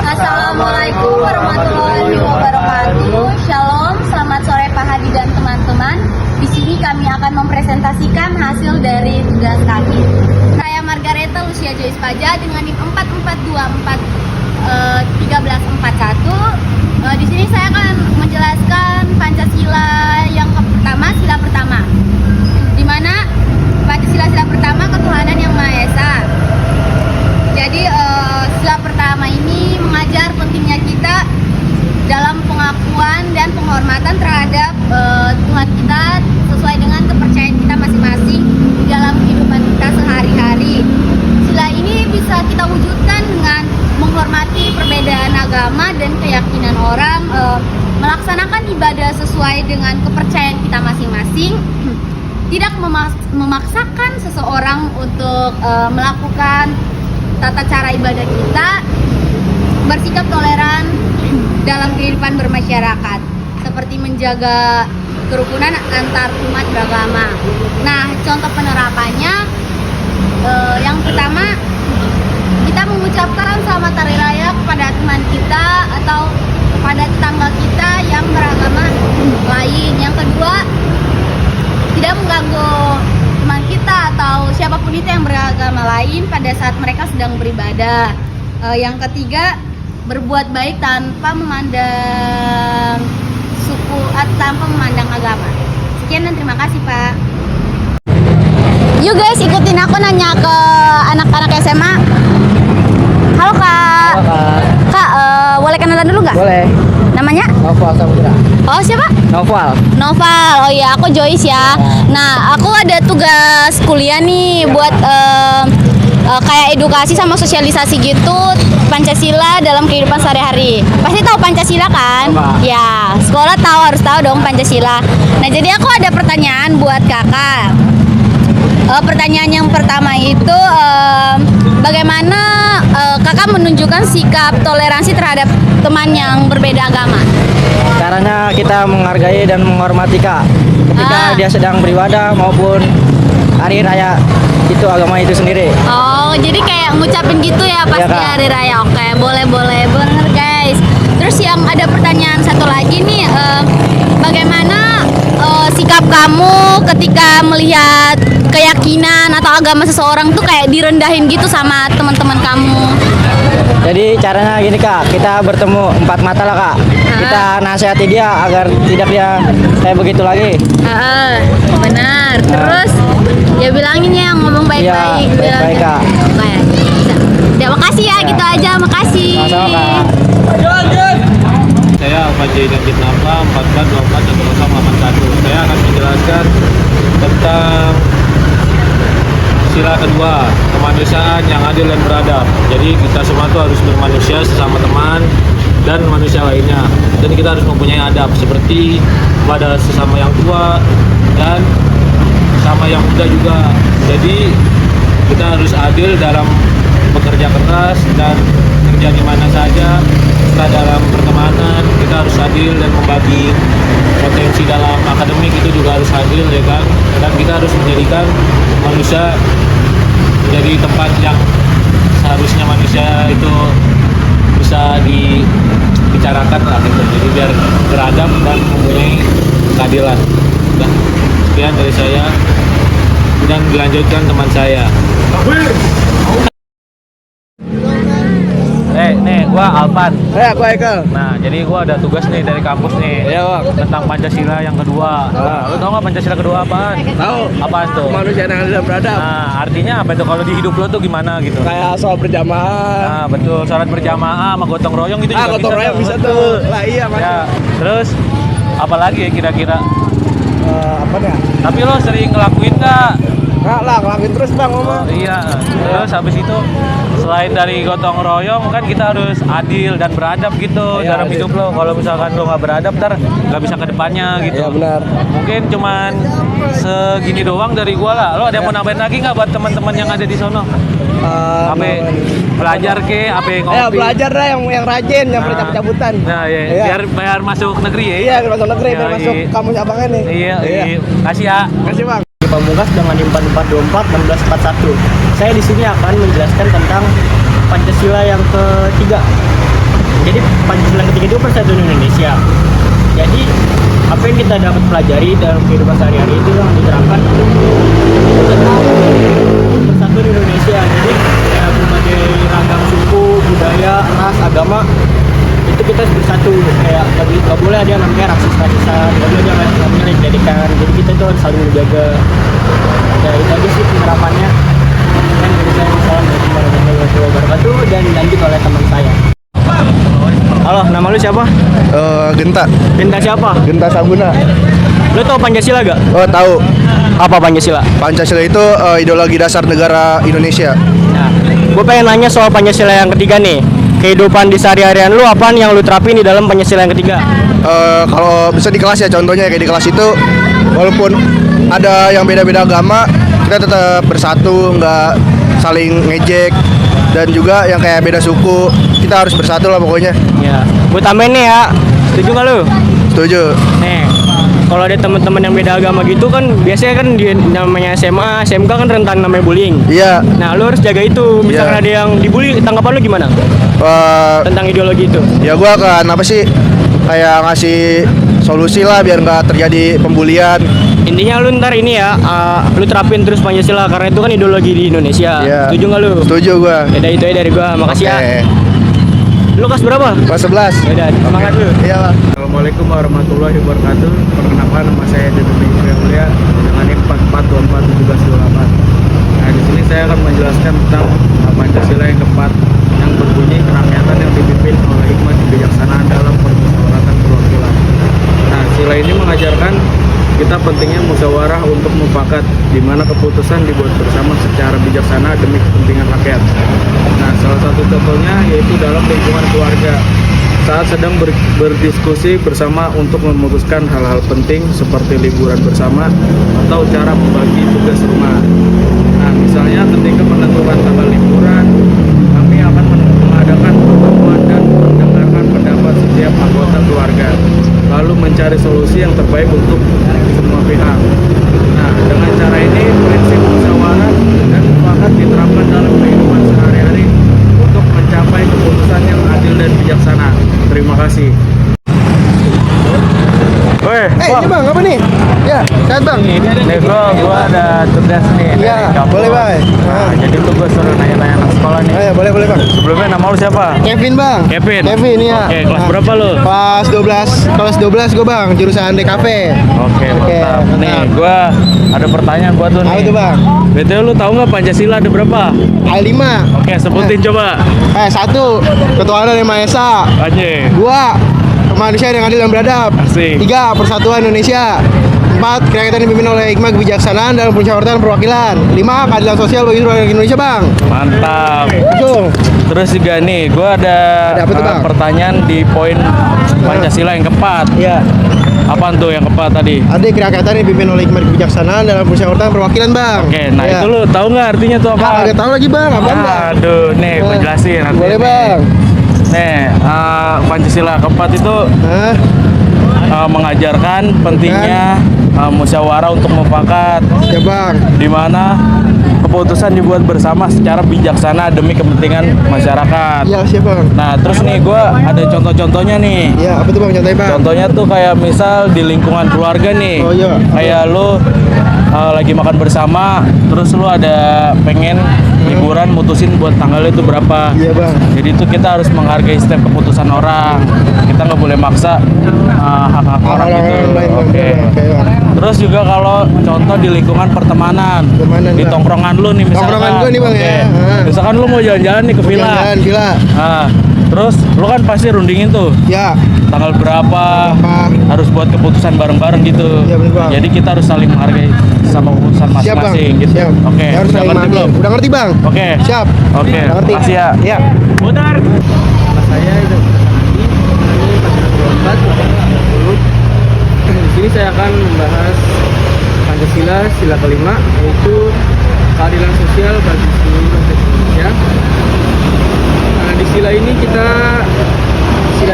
Assalamualaikum warahmatullahi wabarakatuh. Shalom, selamat sore Pak Hadi dan teman-teman. Di sini kami akan mempresentasikan hasil dari tugas kami. Saya Margareta Lucia Joyce Paja dengan NIM 4424 1341. Di sini saya akan menjelaskan Pancasila yang pertama, sila pertama. Di mana Pancasila sila pertama ketuhanan yang Maha Esa. Jadi sila pertama ini mengajar pentingnya kita dalam pengakuan dan penghormatan terhadap Tuhan kita sesuai dengan kepercayaan kita masing-masing di dalam kehidupan kita sehari-hari. Sila ini bisa kita wujudkan dengan menghormati perbedaan agama dan keyakinan orang, melaksanakan ibadah sesuai dengan kepercayaan kita masing-masing, tidak memaksakan seseorang untuk melakukan tata cara ibadah kita, bersikap toleran dalam kehidupan bermasyarakat, seperti menjaga kerukunan antar umat beragama. Nah, contoh penerapannya, yang pertama, kita mengucapkan selamat hari raya kepada teman kita atau kepada tetangga kita yang beragama lain. Yang kedua, tidak mengganggu teman kita atau siapapun itu yang beragama lain pada saat mereka sedang beribadah. Yang ketiga, berbuat baik tanpa memandang suku atau tanpa memandang agama. Sekian dan terima kasih, Pak. Yuk guys, ikutin aku nanya ke anak-anak SMA. Halo Kak. Halo Kak. Kak, boleh kenalan dulu nggak? Boleh. Namanya? Noval Samudra. Oh, siapa? Noval. Noval. Oh iya, aku Joyce ya. Nah, aku ada tugas kuliah nih buat kayak edukasi sama sosialisasi gitu Pancasila dalam kehidupan sehari-hari. Pasti tahu Pancasila kan? Apa? Ya, sekolah tahu, harus tahu dong Pancasila. Nah, jadi aku ada pertanyaan buat kakak. Pertanyaan yang pertama itu bagaimana kakak menunjukkan sikap toleransi terhadap teman yang berbeda agama? Caranya kita menghargai dan menghormati Kak ketika dia sedang beribadah maupun hari raya itu agama itu sendiri. Oh, jadi kayak ngucapin gitu ya pas Iya, di Kak. hari raya. Oke, boleh bener guys. Terus yang ada pertanyaan satu lagi nih, bagaimana sikap kamu ketika melihat keyakinan atau agama seseorang tuh kayak direndahin gitu sama teman-teman kamu? Jadi caranya gini Kak, kita bertemu empat mata lah Kak. Kita nasihati dia agar tidak dia kayak begitu lagi. Benar. Terus ya bilangin ya, ngomong baik-baik. Iya, baik-baik, Kak. Oke, bisa. Ya, makasih ya, gitu aja, makasih. Sama-sama Kak. Saya Alfaji Identit Napa 4424 Saya akan menjelaskan tentang sila kedua, kemanusiaan yang adil dan beradab. Jadi kita semua tuh harus bermanusia sesama teman dan manusia lainnya. Dan kita harus mempunyai adab seperti pada sesama yang tua dan sama yang muda juga. Jadi kita harus adil dalam bekerja keras dan kerja di mana saja. Setelah dalam pertemanan kita harus adil dan membagi potensi dalam akademik itu juga harus adil ya kan. Dan kita harus menjadikan manusia menjadi tempat yang seharusnya manusia itu bisa dibicarakan lah gitu. Jadi biar beradab dan mempunyai keadilan. Nah, sekian dari saya dan dilanjutkan teman saya. Nih, gua Alvan. Aku Michael. Nah, jadi gua ada tugas nih dari kampus nih. Iya Bang. Tentang Pancasila yang kedua. Nah, lu tau nggak Pancasila kedua apaan? Tahu. Apaan tuh? Kemanusiaan yang adil dan beradab. Nah, artinya apa itu kalau di hidup lo tuh gimana gitu? Kayak soal berjamaah. Nah, betul. Salat berjamaah sama gotong royong itu juga Gotong royong bisa tuh. Lah iya Mas. Ya, terus apalagi ya kira-kira? Apa ya? Tapi lo sering ngelakuin nggak? Enggak lah, ngelakuin terus Bang Oh, iya. Terus habis itu selain dari gotong royong kan kita harus adil dan beradab gitu Iya, dalam adil. hidup lo. Kalau misalkan lo nggak beradab ntar nggak bisa ke depannya gitu. Iya benar. Mungkin cuman segini doang dari gua lah. Lo ada yang mau nambahin lagi nggak buat teman-teman yang ada di sono? Ape belajar ke, ape ngopi. Ya belajar dah yang rajin, yang Nah. cabut-cabutan. Nah, iya. Biar masuk negeri ya. Iya, masuk negeri, biar Iya, masuk iya. kampus abangnya nih. Iya. Kasih ya. Kasih Bang. Pamungkas dengan 4424 1641. Saya di sini akan menjelaskan tentang Pancasila yang ketiga. Jadi Pancasila yang ketiga itu persatuan Indonesia. Jadi apa yang kita dapat pelajari dalam kehidupan sehari-hari itu yang diterapkan tentang persatuan Indonesia. Jadi kayak berbagai ragam suku, budaya, ras, agama itu kita harus bersatu. Kayak nggak boleh ada yang namanya rasis-rasisan, nggak boleh ada yang namanya dijadikan. Jadi kita itu harus saling menjaga. Ya itu aja sih penerapannya. Dan dari saya wassalamualaikum warahmatullahi wabarakatuh dan dilanjut oleh teman saya. Halo, nama lu siapa? Genta Siapa? Genta Sambuna. Lu tau Pancasila gak? Oh, tahu. Apa Pancasila? Pancasila itu ideologi dasar negara Indonesia. Nah, gue pengen nanya soal Pancasila yang ketiga nih. Kehidupan di sehari-harian lu apaan yang lu terapin di dalam Pancasila yang ketiga? Kalau bisa di kelas ya, contohnya kayak di kelas itu walaupun ada yang beda-beda agama, kita tetap bersatu, nggak saling ngejek, dan juga yang kayak beda suku kita harus bersatu lah pokoknya. Ya, gue tambahin nih ya. Setuju gak lu? Setuju. Nih, kalau ada teman-teman yang beda agama gitu kan biasanya kan di namanya SMA, SMK kan rentan namanya bullying. Iya. Nah, lu harus jaga itu. Misalkan Iya. ada yang dibully, tanggapan lu gimana tentang ideologi itu? Ya gua akan apa sih, kayak ngasih solusi lah biar nggak terjadi pembulian. Intinya lu ntar ini ya, lu terapin terus Pancasila karena itu kan ideologi di Indonesia. Iya. Setuju gak lu? Setuju gua. Yaudah itu aja dari gua, makasih ya. Oke. Lu kelas berapa? Kelas 11. Yaudah, semangat lu. Iya, Bang. Assalamualaikum warahmatullahi wabarakatuh. Perkenalkan, nama saya Deddy Mulia dengan NIM 44241728. Nah, di sini saya akan menjelaskan tentang Pancasila yang keempat yang berbunyi kerakyatan yang dipimpin oleh hikmat kebijaksanaan dalam permusyawaratan perwakilan. Nah, sila ini mengajarkan kita pentingnya musyawarah untuk mufakat, di mana keputusan dibuat bersama secara bijaksana demi kepentingan rakyat. Nah, salah satu contohnya yaitu dalam lingkungan keluarga saat sedang berdiskusi bersama untuk memutuskan hal-hal penting seperti liburan bersama atau cara membagi tugas rumah. Nah, misalnya ketika menentukan tanggal liburan, kami akan mengadakan pertemuan dan mendengarkan pendapat setiap anggota keluarga, lalu mencari solusi yang terbaik untuk semua pihak. Nah, dengan cara ini prinsip musyawarah dan mufakat diterapkan dalam kehidupan sehari-hari untuk mencapai keputusan yang adil dan bijaksana. Terima kasih. Weh, Ini Bang, apa nih? Ya, sehat Bang. nih bro, gua ada tugas nih. Iya, dari kampus. boleh, Bang. Nah, jadi tuh gua suruh nanya-nanya anak sekolah nih. Ya, boleh Bang. Sebelumnya nama lu siapa? Kevin Bang. Kevin. Kevin ya. Oke, kelas berapa lu? Kelas 12 gue Bang, jurusan DKV. Oke, mantap. Nih, gua ada pertanyaan buat lu Apa nih. itu Bang? BTW lu tahu nggak Pancasila ada berapa? A5. Oke, sebutin coba. 1. Ketuhanan yang Maha Esa. Anjing. 2. Kemanusiaan yang adil dan beradab. Asik. 3. Persatuan Indonesia. 4. Kerakyatan yang dipimpin oleh hikmah kebijaksanaan dalam musyawaratan perwakilan. 5. Keadilan sosial bagi seluruh rakyat Indonesia Bang. Mantap. Langsung. Terus juga nih, gua ada Ada apa tuh, Bang? pertanyaan di poin Pancasila yang keempat. Iya. Apaan tuh yang keempat tadi? Ada kerakyatan yang dipimpin oleh hikmah kebijaksanaan dalam musyawaratan perwakilan Bang. Oke, nah Iya. itu lu tahu nggak artinya tuh apa? Nggak tahu lagi Bang, apaan Bang? Aduh, nih gua Nah, jelasin artinya. boleh Bang. Nih, Pancasila keempat itu Hah? mengajarkan pentingnya musyawarah untuk mufakat, Ya Bang. di mana keputusan dibuat bersama secara bijaksana demi kepentingan masyarakat. Iya, siap Bang. Nah, terus nih gua ada contoh-contohnya nih. Iya, apa tuh Bang? Contohnya Bang. Contohnya tuh kayak misal di lingkungan keluarga nih. Oh, iya. Kayak lu lagi makan bersama, terus lu ada pengen liburan, mutusin buat tanggalnya itu berapa. Iya Bang. Jadi itu kita harus menghargai setiap keputusan orang. Kita nggak boleh maksa hak-hak orang gitu. Orang lain Bang. Oke. Oke Bang. Terus juga kalau contoh di lingkungan pertemanan, Pertemanan, di Bang. tongkrongan lu nih misalkan. Tongkrongan gua nih, Bang, Oke. ya. Misalkan lu mau jalan-jalan nih ke villa. Jalan villa. Nah, terus lu kan pasti rundingin tuh Ya. tanggal berapa, Berapa. harus buat keputusan bareng-bareng gitu. Iya, bener, Bang. Jadi kita harus saling menghargai sama keputusan Siap Bang. masing-masing gitu. Siap. Oke, Ya, harus udah saling ngerti memahami. belum? Udah ngerti Bang. Oke. Siap. Oke, Udah ngerti. makasih ya. Iya. Putar. Nama saya itu ini Pancasila 20. Di sini saya akan membahas Pancasila sila kelima, yaitu keadilan sosial bagi seluruh rakyat Indonesia. Nah, di sila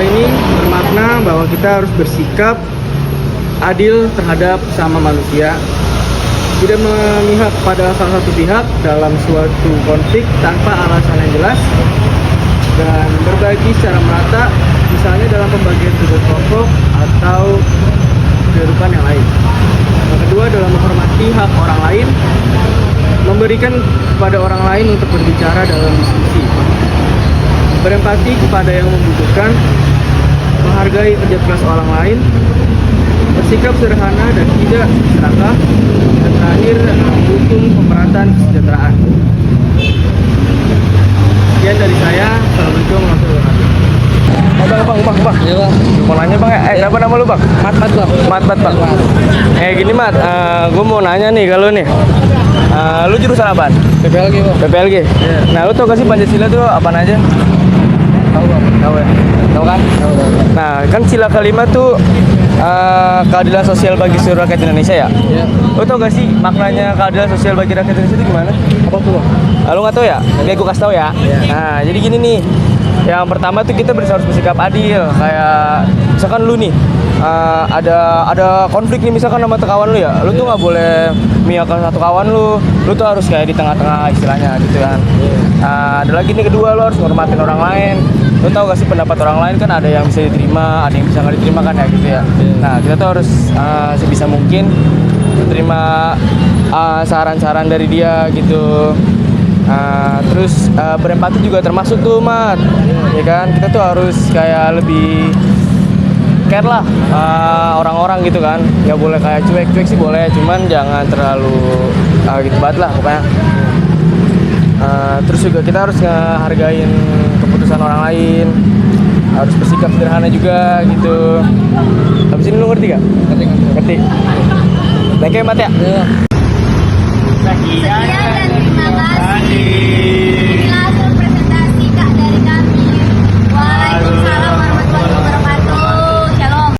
ini bermakna bahwa kita harus bersikap adil terhadap sesama manusia, tidak memihak pada salah satu pihak dalam suatu konflik tanpa alasan yang jelas, dan berbagi secara merata dalam pembagian tugas kelompok atau kehidupan yang lain. Yang kedua adalah menghormati hak orang lain, memberikan kepada orang lain untuk berbicara dalam diskusi, berempati kepada yang membutuhkan, menghargai kerja keras orang lain, bersikap sederhana dan tidak serakah, dan terakhir mendukung pemerataan kesejahteraan. Sekian dari saya. Assalamualaikum warahmatullahi wabarakatuh. Bang. Iya bang. Mau nanya bang, siapa nama lu bang? Mat bang. Mat bang. Gini Mat, gue mau nanya nih kalau nih, lu jurusan apaan? PPLG bang. PPLG. Nah lu tau gak sih Pancasila tuh apaan aja? Tahu bang. Tahu ya? Tahu kan? Tahu. Nah kan sila kelima tuh keadilan sosial bagi seluruh rakyat Indonesia ya. Iya. Lu tau gak sih maknanya keadilan sosial bagi rakyat Indonesia itu gimana? Apa tuh bang? Lu nggak tahu ya? Oke, gue kasih tahu ya. Nah, jadi gini nih. Yang pertama tuh kita harus bersikap adil. Kayak misalkan lu nih ada konflik nih misalkan sama kawan lu ya. Lu tuh nggak boleh mihak ke satu kawan lu. Lu tuh harus kayak di tengah-tengah istilahnya gitu kan. Ada lagi nih kedua, lu harus menghormatin orang lain. Lu tahu gak sih pendapat orang lain kan ada yang bisa diterima, ada yang bisa nggak diterima kan ya gitu ya. Nah, kita tuh harus sebisa mungkin menerima saran-saran dari dia gitu. Terus berempati juga termasuk tuh Mat, ya kan, kita tuh harus kayak lebih care lah orang-orang gitu kan, nggak boleh kayak cuek sih boleh, cuman jangan terlalu gitu banget lah pokoknya. Terus juga kita harus ngehargain keputusan orang lain, harus bersikap sederhana juga gitu. Habis ini lu ngerti gak? Ngerti. Thank you Mat ya. Sekian dan terima kasih.